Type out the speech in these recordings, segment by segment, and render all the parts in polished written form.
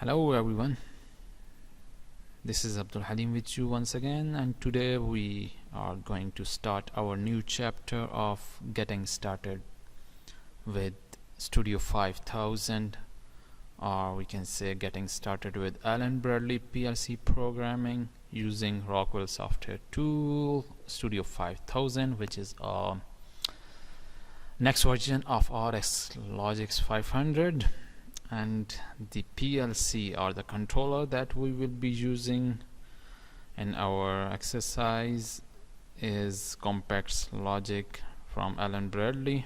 Hello everyone, this is Abdul Halim with you once again, and today we are going to start our new chapter of getting started with Studio 5000, or we can say getting started with Allen Bradley PLC programming using Rockwell software tool Studio 5000, which is a next version of Compactlogix 500. And the PLC or the controller that we will be using in our exercise is Compactlogix from Allen Bradley.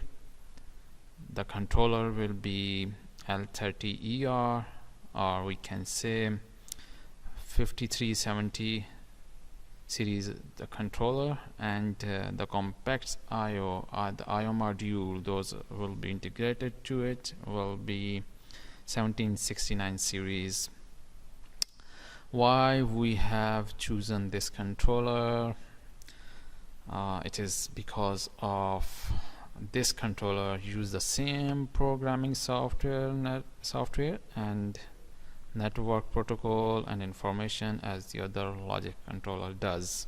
The controller will be L30ER, or we can say 5370 series the controller, and the compact IO the IO module, those will be integrated to it, will be 1769 series. Why we have chosen this controller? It is because of this controller use the same programming software and network protocol and information as the other logic controller does.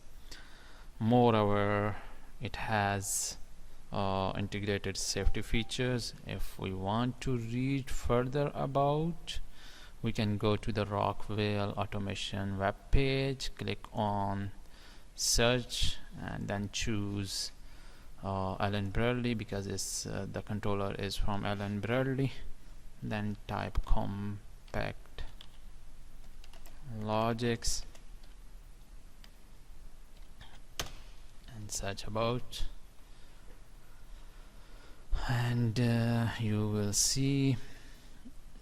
Moreover, it has integrated safety features. If we want to read further about, we can go to the Rockwell Automation web page, click on search, and then choose Allen Bradley, because it's the controller is from Allen Bradley. Then type Compactlogix and search about, and you will see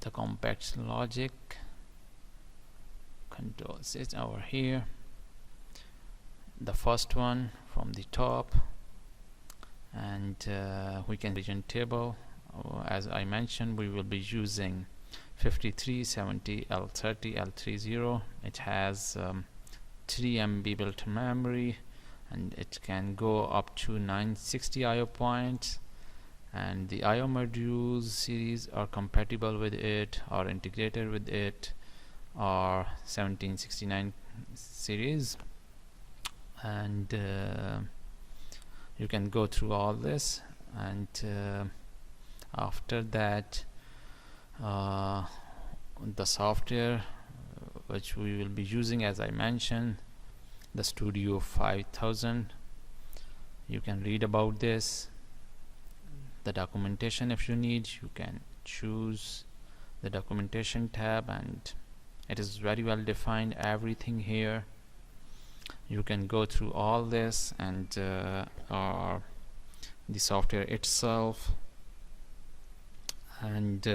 the Compactlogix controls. It's over here, the first one from the top, and we can region table. As I mentioned, we will be using 5370 L30 L30. It has 3 MB built-in memory, and it can go up to 960 IO points, and the IO modules series are compatible with it or integrated with it, or 1769 series. And you can go through all this, and after that the software which we will be using, as I mentioned, the Studio 5000. You can read about this, the documentation. If you need, you can choose the documentation tab, and it is very well defined, everything here. You can go through all this, and the software itself, and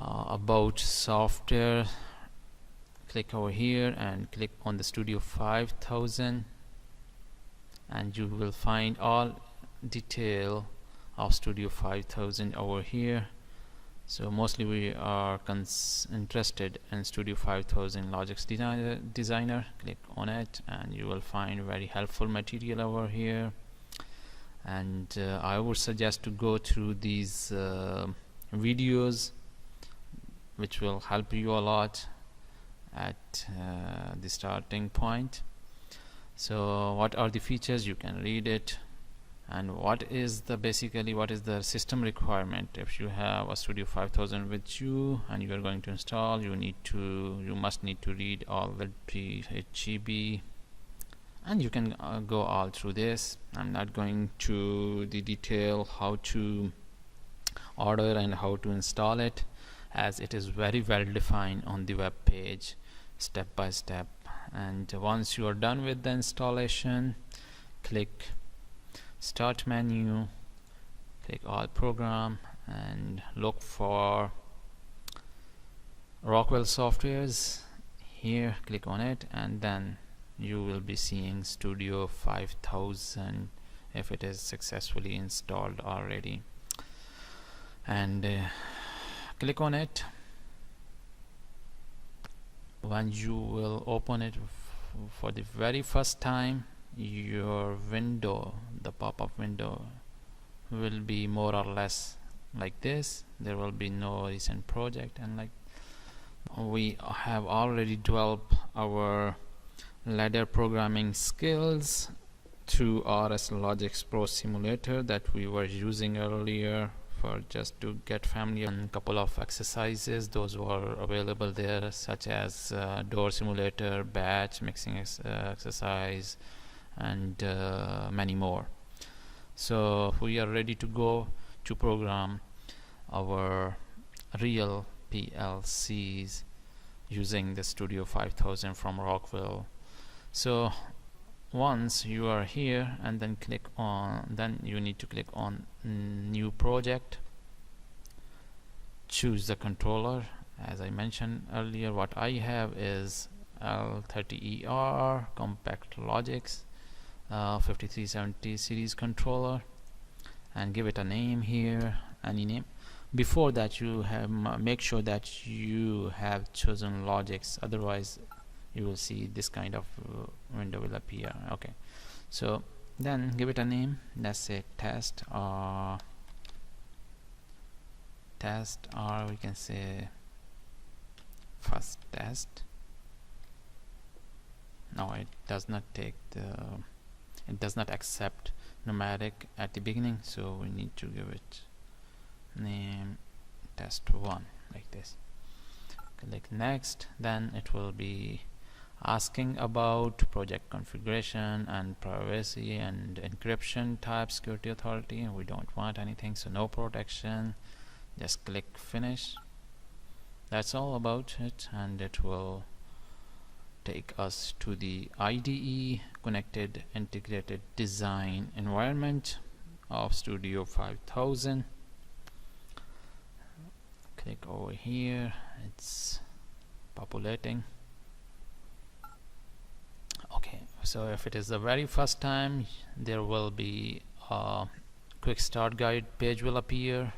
about software, click over here and click on the Studio 5000, and you will find all detail of Studio 5000 over here. So mostly we are interested in Studio 5000 Logix Designer. Click on it and you will find very helpful material over here, and I would suggest to go through these videos, which will help you a lot at the starting point. So what are the features? You can read it. And what is the system requirement? If you have a Studio 5000 with you and you are going to install, you must need to read all the PHEB, and you can go all through this. I'm not going to the detail how to order and how to install it, as it is very well defined on the web page, step by step. And once you are done with the installation, click Start menu, click All Program, and look for Rockwell Softwares. Here, click on it, and then you will be seeing Studio 5000 if it is successfully installed already. And click on it. When you will open it for the very first time, your window, the pop-up window, will be more or less like this. There will be no recent project, and like we have already developed our ladder programming skills through Logix Pro Simulator that we were using earlier for just to get familiar, and a couple of exercises those were available there, such as door simulator, batch mixing exercise, and many more. So we are ready to go to program our real PLCs using the Studio 5000 from Rockwell. So once you are here, and then you need to click on new project, choose the controller. As I mentioned earlier, what I have is L30ER Compactlogix 5370 series controller, and give it a name here, any name. Before that, you have make sure that you have chosen Logix, otherwise you will see this kind of window will appear. Okay, so then give it a name. Let's say test, or we can say first test. No, it does not take it does not accept numeric at the beginning, so we need to give it name test1 like this. Click next. Then it will be asking about project configuration and privacy and encryption type, security authority. We don't want anything, so no protection. Just click finish. That's all about it, and it will take us to the IDE, Connected Integrated Design Environment of Studio 5000. Click over here, it's populating. Okay, so if it is the very first time, there will be a quick start guide page will appear.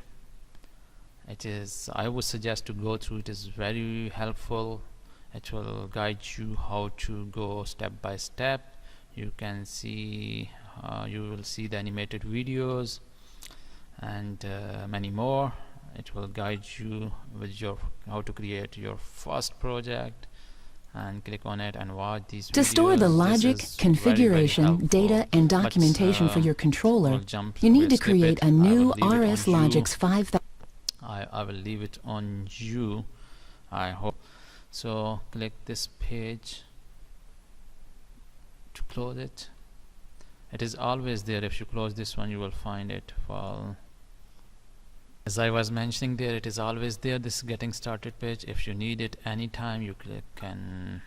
I would suggest to go through it. Is very helpful. It will guide you how to go step by step. You can see you will see the animated videos and many more. It will guide you with how to create your first project, and click on it and watch these videos. To store the logic, configuration, very data, and documentation for your controller, you need to create a new Logix 5000. I will leave it on you, I hope. So click this page to close it. It is always there. If you close this one, you will find it. Well, as I was mentioning there, it is always there, this getting started page. If you need it anytime, you click and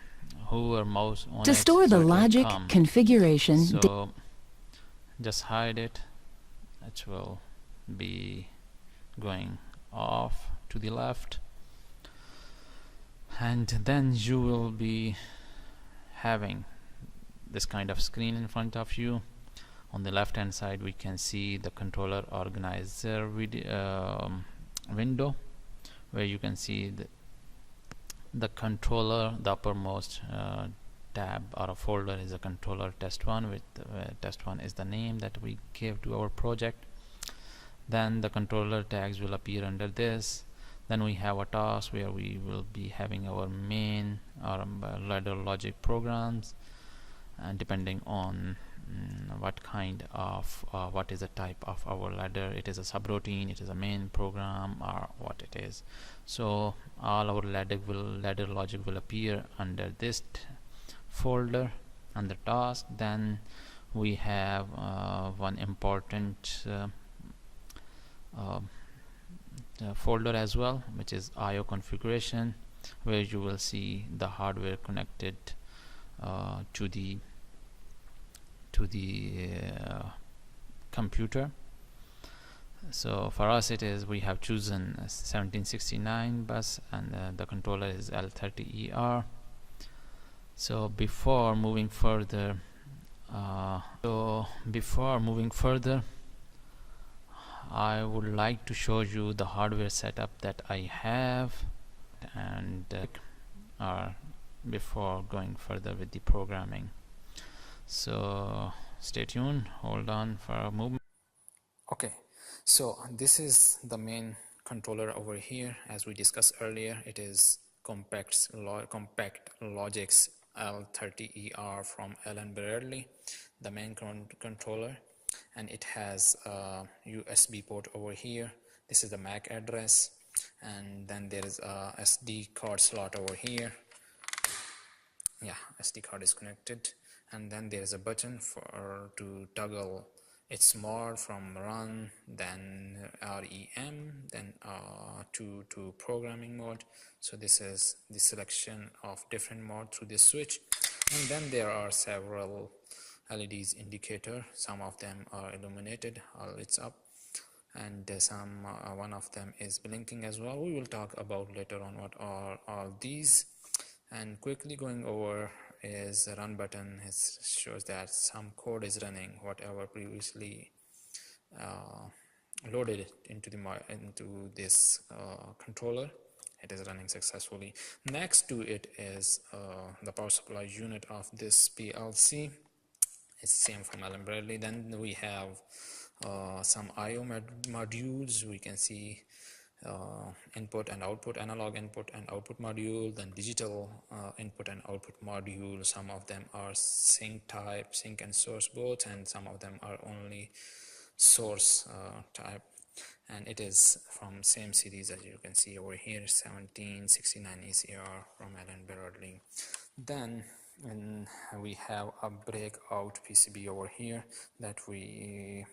hover mouse on it. To store the logic, configuration, so just hide it. It will be going off to the left, and then you will be having this kind of screen in front of you. On the left hand side, we can see the controller organizer window, where you can see the controller. The uppermost tab or a folder is a controller test1, with test1 is the name that we gave to our project. Then the controller tags will appear under this. Then we have a task where we will be having our main or ladder logic programs, and depending on what kind of what is the type of our ladder, it is a subroutine, it is a main program, or what it is. So all our ladder logic will appear under this folder under task. Then we have one important folder as well, which is IO configuration, where you will see the hardware connected to the computer. So for us, we have chosen 1769 bus, and the controller is L30ER. So before moving further, I would like to show you the hardware setup that I have, and before going further with the programming. So stay tuned, hold on for a moment. Okay, So this is the main controller over here. As we discussed earlier, it is Compactlogix L30ER from Allen Bradley, the main controller, and it has a USB port over here. This is the MAC address, and then there is a SD card slot over here. Yeah, SD card is connected, and then there is a button for to toggle its mode from run, then REM, then to programming mode. So this is the selection of different mode through this switch, and then there are several LEDs indicator. Some of them are illuminated, it's up, and some one of them is blinking as well. We will talk about later on what are all these. And quickly going over is the run button. It shows that some code is running, whatever previously loaded into this controller. It is running successfully. Next to it is the power supply unit of this PLC. It's same from Allen Bradley. Then we have some I/O modules. We can see input and output, analog input and output module, then digital input and output module. Some of them are sync type, sync and source both, and some of them are only source type, and it is from same series as you can see over here, 1769 ECR from Allen Bradley. Then we have a breakout PCB over here that we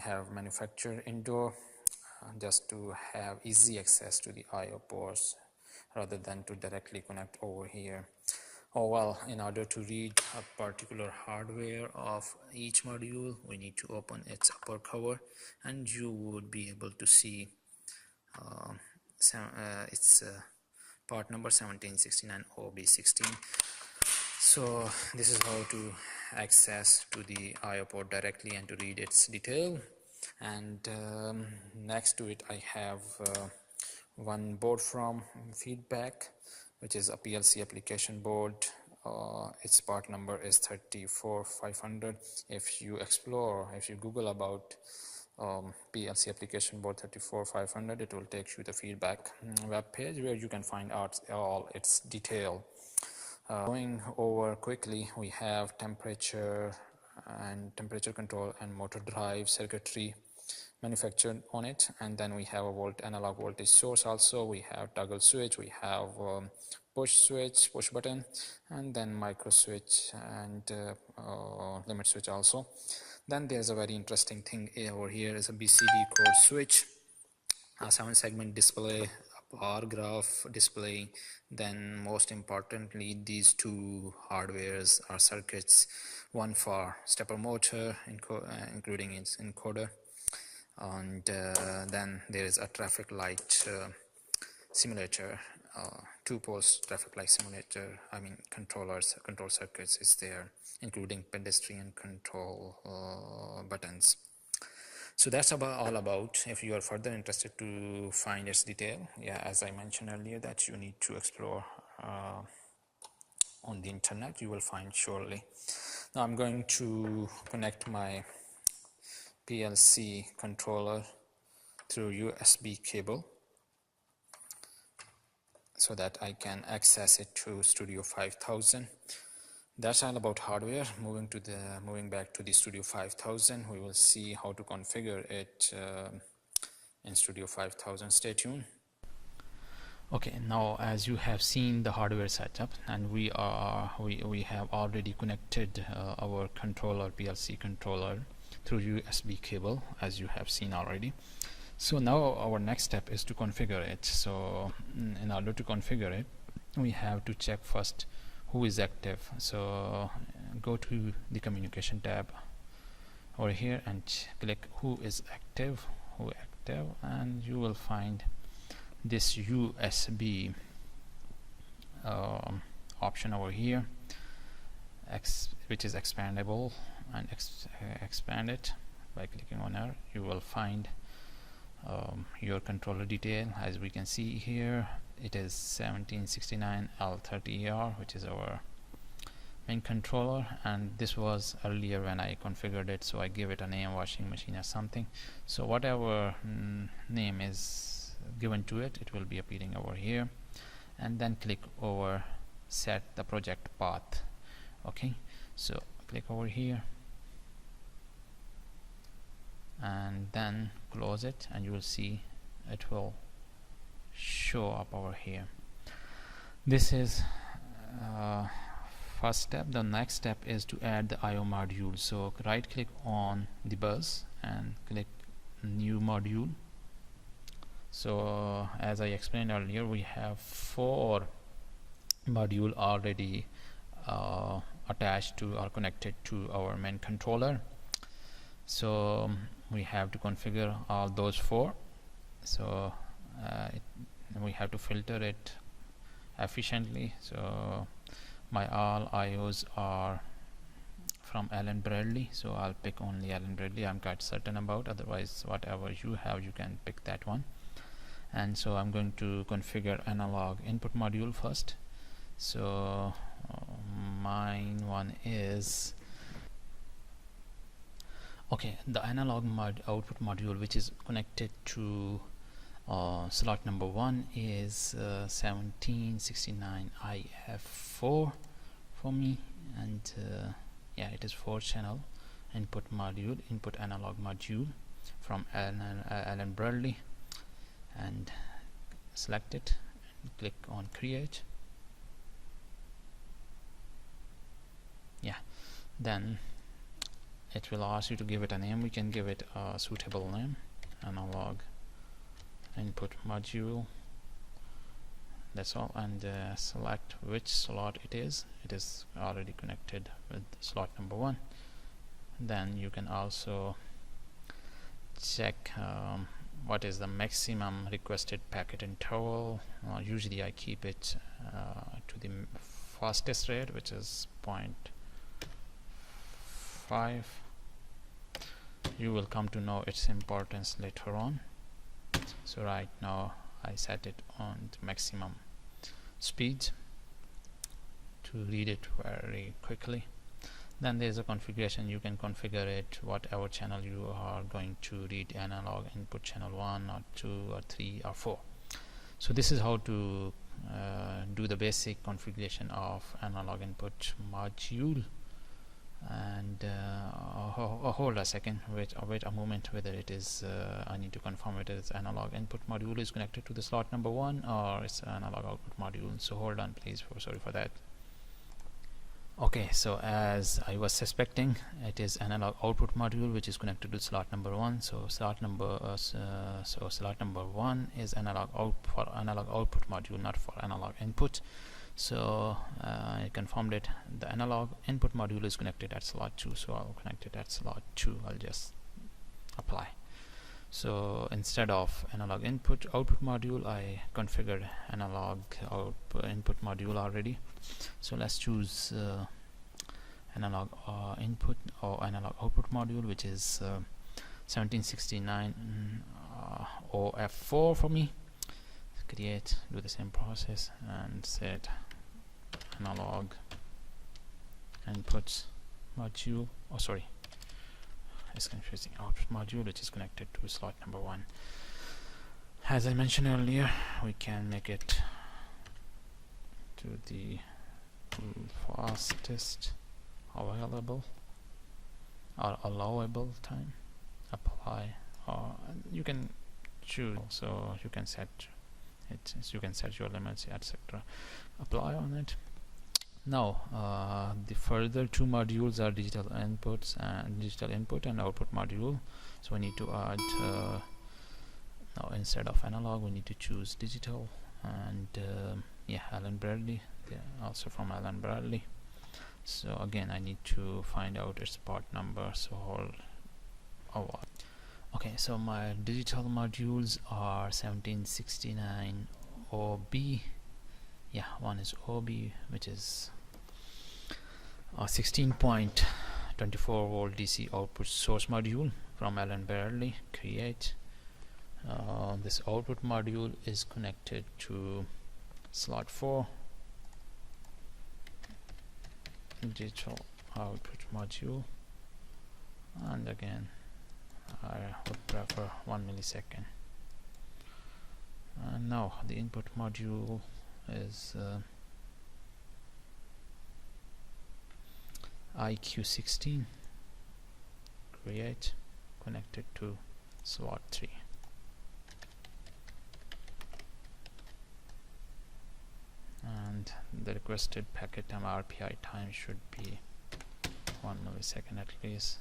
have manufactured indoor just to have easy access to the I/O ports rather than to directly connect over here. Oh well, in order to read a particular hardware of each module, we need to open its upper cover, and you would be able to see its part number 1769 OB16. So this is how to access to the I/O port directly and to read its detail. And next to it I have one board from feedback, which is a PLC application board. Its part number is 34500. If you Google about PLC application board 34500, it will take you to the feedback web page where you can find out all its detail. Going over quickly, we have temperature control and motor drive circuitry manufactured on it, and then we have a analog voltage source. Also we have toggle switch, we have push button, and then micro switch and limit switch also. Then there's a very interesting thing over here is a BCD code switch, a 7-segment display, a bar graph display. Then most importantly, these two hardwares are circuits, one for stepper motor including its encoder, and then there is a traffic light simulator, 2-pole traffic light simulator, control circuits is there, including pedestrian control buttons. So that's all about. If you are further interested to find its detail, as I mentioned earlier, that you need to explore on the internet, you will find surely. Now I'm going to connect my PLC controller through USB cable so that I can access it to Studio 5000. That's all about hardware. Moving back to the Studio 5000, we will see how to configure it in Studio 5000. Stay tuned. Okay, now as you have seen the hardware setup, and we have already connected our PLC controller through USB cable, as you have seen already. So now our next step is to configure it. So in order to configure it, we have to check first who is active. So go to the communication tab over here and click who is active, and you will find this USB option over here, which is expandable, and expand it by clicking on it. You will find your controller detail. As we can see here, it is 1769 L30ER, which is our main controller, and this was earlier when I configured it, so I give it a name, washing machine or something. So whatever name is given to it, it will be appearing over here, and then click over set the project path. Okay, so click over here and then close it, and you will see it will show up over here. This is first step. The next step is to add the IO module. So right click on the bus and click new module. So as I explained earlier, we have 4 module already attached to or connected to our main controller. So we have to configure all those 4. So we have to filter it efficiently. So my all IOs are from Allen Bradley, so I'll pick only Allen Bradley. I'm quite certain about, otherwise whatever you have you can pick that one. And so I'm going to configure analog input module first. So mine one is okay, the analog output module which is connected to slot number 1 is 1769IF4 for me, and yeah, it is 4-channel input module, input analog module from Allen Bradley, and select it and click on create. Yeah, then it will ask you to give it a name. We can give it a suitable name, analog input module, that's all, and select which slot it is. It is already connected with slot number 1. Then you can also check what is the maximum requested packet interval. Usually I keep it to the fastest rate, which is 0.5. You will come to know its importance later on. So right now I set it on the maximum speed to read it very quickly. Then there is a configuration. You can configure it whatever channel you are going to read analog input, channel 1 or 2 or 3 or 4. So this is how to do the basic configuration of analog input module. And hold a second, wait a moment, whether it is I need to confirm it is analog input module is connected to the slot number 1 or it's analog output module. So hold on please, sorry for that. Okay, so as I was suspecting, it is analog output module which is connected to slot number 1. So slot number 1 is analog out for analog output module, not for analog input. So I confirmed it. The analog input module is connected at slot 2, so I'll connect it at slot 2. I'll just apply. So instead of analog input output module, I configured analog input module already. So let's choose analog input or analog output module, which is 1769 OF4 for me. Create, do the same process and set analog input module, oh sorry, it's confusing, output module which is connected to slot number 1. As I mentioned earlier, we can make it to the fastest available or allowable time, apply, or you can choose, so you can set it, so you can set your limits, etc. Apply on it. Now the further 2 modules are digital inputs and digital input and output module. So we need to add now instead of analog we need to choose digital, and yeah, Allen Bradley, also from Allen Bradley. So again I need to find out its part number, so hold a while. Okay, so my digital modules are 1769 OB. Yeah, one is OB, which is a 16.24 volt DC output source module from Allen Bradley. Create. This output module is connected to slot 4. digital output module, and again I would prefer 1 millisecond. And now the input module is IQ16, create, connected to SWAT3. And the requested packet time RPI time should be 1 millisecond at least.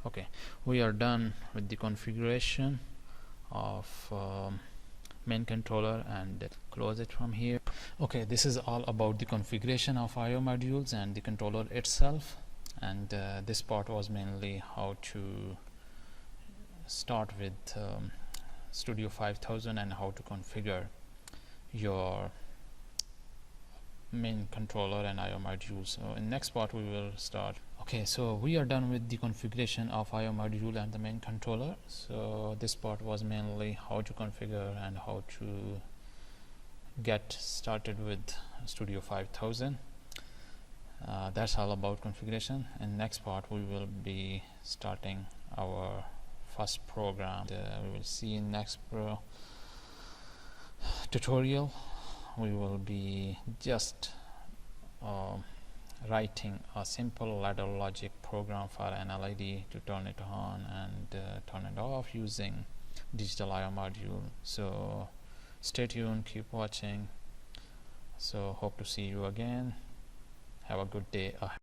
Okay, we are done with the configuration of main controller, and close it from here. Okay, this is all about the configuration of IO modules and the controller itself, and this part was mainly how to start with Studio 5000 and how to configure your main controller and IO modules. So in next part we will start. Okay, so we are done with the configuration of IO module and the main controller. So this part was mainly how to configure and how to get started with Studio 5000. That's all about configuration. In next part we will be starting our first program. We will see in next tutorial we will be just writing a simple ladder logic program for an LED to turn it on and turn it off using digital IO module. So stay tuned, keep watching. So hope to see you again. Have a good day ahead.